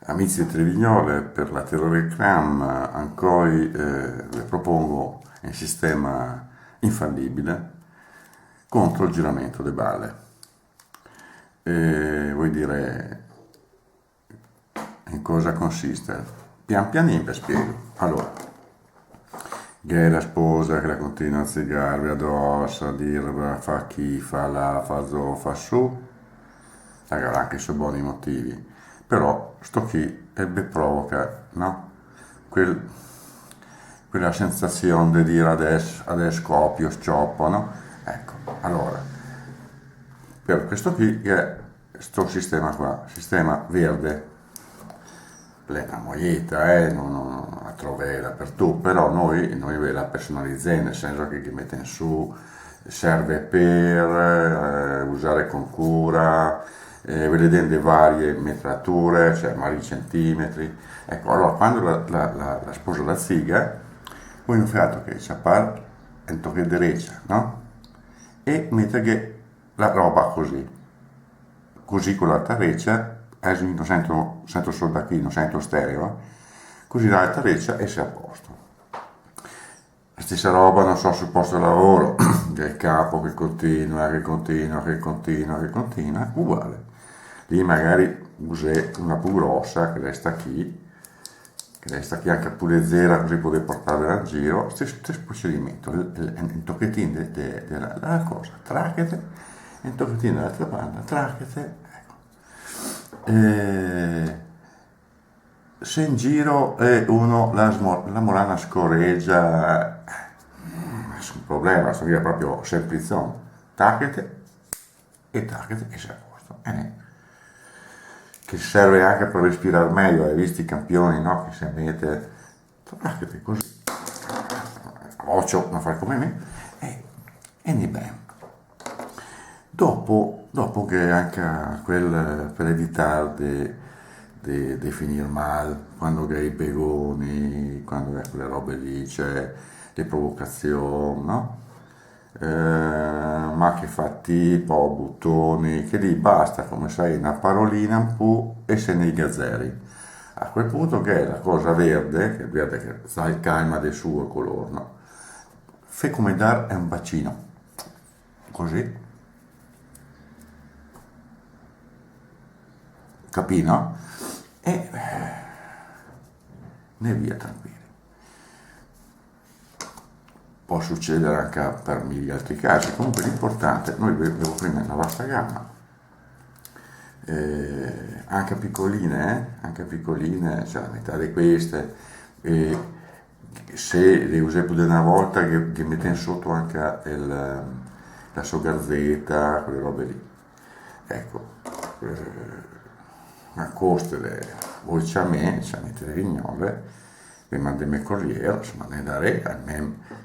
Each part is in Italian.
Amici di Trevignole, per la Terrorecram ancora vi propongo un sistema infallibile contro il giramento delle balle. Vuoi dire in cosa consiste? Pian pianino vi spiego. Allora, che è la sposa che la continua a zigarvi addosso, a dire fa chi, fa là, fa zo, fa su, avrà anche i suoi buoni motivi, però sto chi ebbe provoca, no? Quella sensazione di dire adesso copio, scioppo, no? Ecco, allora, per questo qui che è sto sistema qua, sistema verde, la moglietta, non la trovi dappertutto, però noi la personalizziamo, nel senso che mette in su, serve per usare con cura, vedendo varie metrature, cioè vari centimetri. Ecco, allora quando la sposa la ziga, poi un fatto che ci appare in tocca derecha, no? E mette che la roba così con l'altra reccia, non sento solo da qui, non sento stereo, così l'altra reccia e sei a posto. La stessa roba, non so, sul posto di lavoro, del capo che continua, uguale. Lì magari usi una più grossa che resta qui anche più leggera, così puoi portarla a giro. Stesso procedimento, un tocchettino della cosa, tracchete, un tocchettino dall'altra banda, tracchete, ecco. Se in giro uno la molana scorreggia, nessun problema, sto via proprio semplizzone, tacchete e sei a posto. Che serve anche per respirare meglio, hai visto i campioni, no? Che se mette, tacchete così, a occhio, non fai come me, e ne bene. Dopo che anche per evitare di finire male, quando hai i begoni, quando hai quelle robe lì, c'è le provocazioni, no? Ma che fa tipo, buttoni, che lì basta, come sai, una parolina un po' e se ne gazzeri. A quel punto che è la cosa verde, che sa il calma del suo colore, no? Fai come dare un bacino, così. Capì, no? E ne via tranquilli. Può succedere anche per mille altri casi, comunque l'importante, noi abbiamo prima una vasta gamma, anche piccoline, cioè la metà di queste, se le usi più di una volta che mette sotto anche la sua gazzetta, quelle robe lì. Ecco, a costo voi c'è a me le vignole, vi mando il mio corriere, insomma ne darei almeno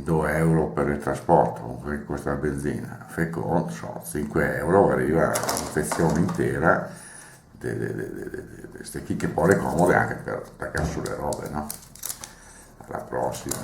2 euro per il trasporto, comunque costa la benzina, fai conto, so, 5 euro arriva una confezione intera queste chicche poi comode anche per attaccare sulle robe, no? Alla prossima.